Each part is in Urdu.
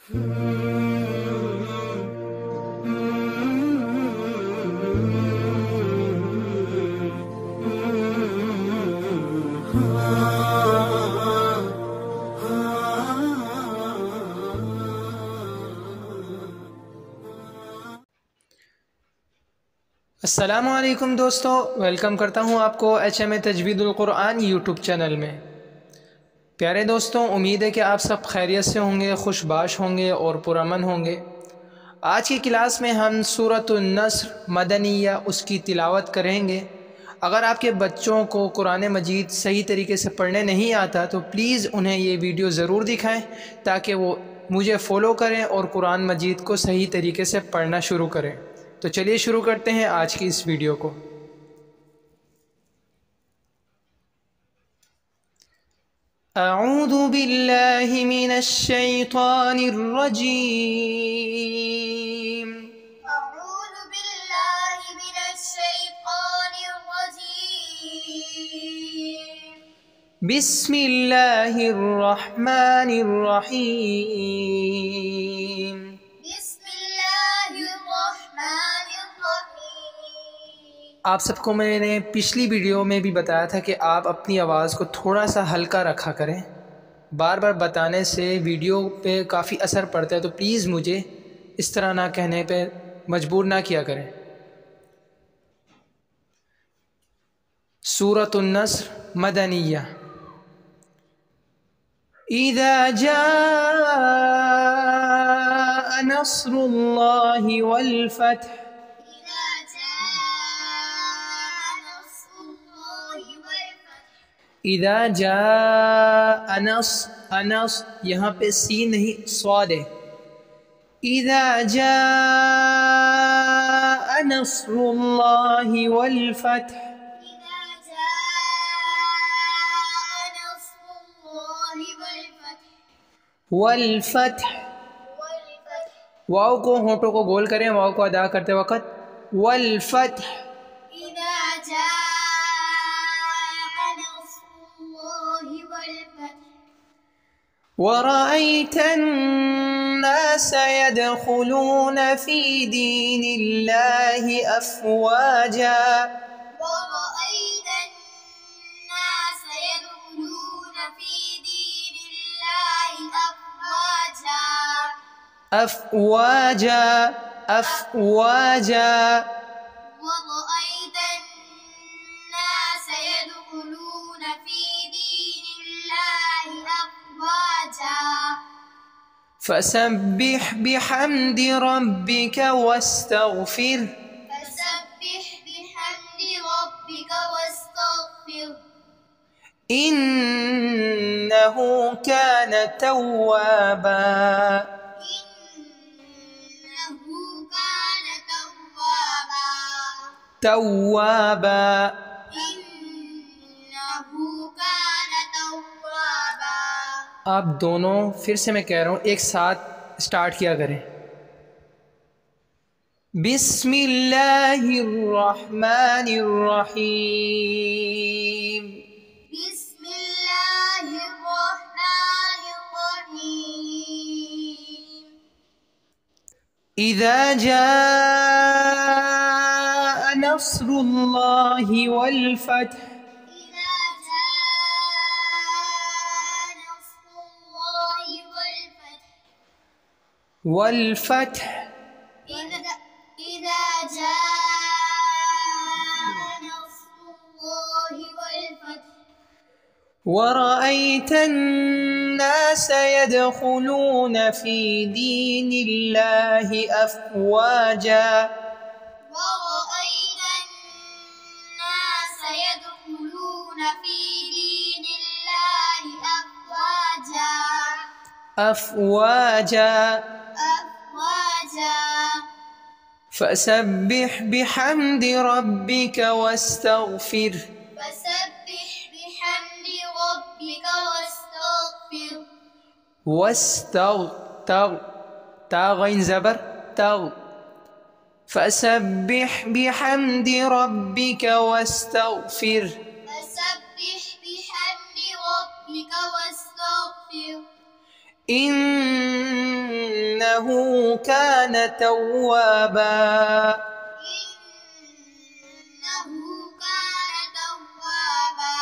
السلام علیکم دوستو، ویلکم کرتا ہوں آپ کو HM تجوید القرآن یوٹیوب چینل میں۔ پیارے دوستوں، امید ہے کہ آپ سب خیریت سے ہوں گے، خوش باش ہوں گے اور پرامن ہوں گے۔ آج کی کلاس میں ہم سورۃ النصر مدنیہ اس کی تلاوت کریں گے۔ اگر آپ کے بچوں کو قرآن مجید صحیح طریقے سے پڑھنے نہیں آتا تو پلیز انہیں یہ ویڈیو ضرور دکھائیں تاکہ وہ مجھے فالو کریں اور قرآن مجید کو صحیح طریقے سے پڑھنا شروع کریں۔ تو چلیے شروع کرتے ہیں آج کی اس ویڈیو کو۔ اعوذ باللہ من الشیطان الرجیم۔ أعوذ بالله من الشيطان الرجيم. بسم اللہ الرحمن الرحیم۔ بسم الله الرحمن الرحيم. آپ سب کو میں نے پچھلی ویڈیو میں بھی بتایا تھا کہ آپ اپنی آواز کو تھوڑا سا ہلکا رکھا کریں، بار بار بتانے سے ویڈیو پہ کافی اثر پڑتا ہے، تو پلیز مجھے اس طرح نہ کہنے پہ مجبور نہ کیا کریں۔ سورۃ النصر مدنیہ۔ اذا جاء نصر اللہ والفتح۔ إذا جاء نصر الله والفتح. اذا جاء انس یہاں پہ سین نہیں صاد ہے۔ اذا جاء نصر اللہ والفتح۔ إذا جاء نصر الله والفتح. والفتح، والفتح. واو کو ہونٹوں کو گول کریں، واو کو ادا کرتے وقت۔ والفتح، إذا جاء نصر الله والفتح. ورأيت الناس يدخلون في دين الله أفواجا۔ ورأيت الناس يدخلون في دين الله أفواجا. أفواجا أفواجا۔ ورأيت الناس يدخلون في دين الله أفواجا. فسبح بحمد ربك واستغفر، فسبح بحمد ربك واستغفر. إنه كان توابا۔ إنه كان توابا. توابا، إنه كان توابا. آپ دونوں پھر سے میں کہہ رہا ہوں ایک ساتھ سٹارٹ کیا کریں۔ بسم اللہ الرحمن الرحیم۔ بسم الله الرحمن الرحيم. اذا جاء نصر اللہ والفتح۔ إذا جاء نصر الله والفتح. والفتح، إذا جاء نصر الله والفتح. ورأيت الناس يدخلون في دين الله أفواجا۔ ورأيت الناس يدخلون في دين الله أفواجا. أفواجا، أفواجا. فسبح بحمد ربك واستغفر، فسبح بحمد ربك واستغفر. تا غين زبر تغ، فسبح بحمد ربك واستغفر، فسبح بحمد ربك واستغفر. إنه كان توابا. إنه كان توابا.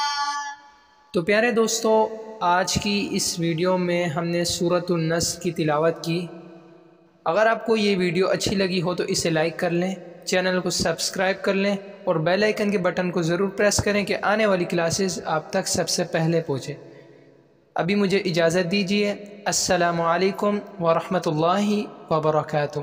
تو پیارے دوستو، آج کی اس ویڈیو میں ہم نے سورۃ النصر کی تلاوت کی۔ اگر آپ کو یہ ویڈیو اچھی لگی ہو تو اسے لائک کر لیں، چینل کو سبسکرائب کر لیں اور بیل آئیکن کے بٹن کو ضرور پریس کریں کہ آنے والی کلاسز آپ تک سب سے پہلے پہنچے۔ ابھی مجھے اجازت دیجیے۔ السلام علیکم ورحمۃ اللہ وبرکاتہ۔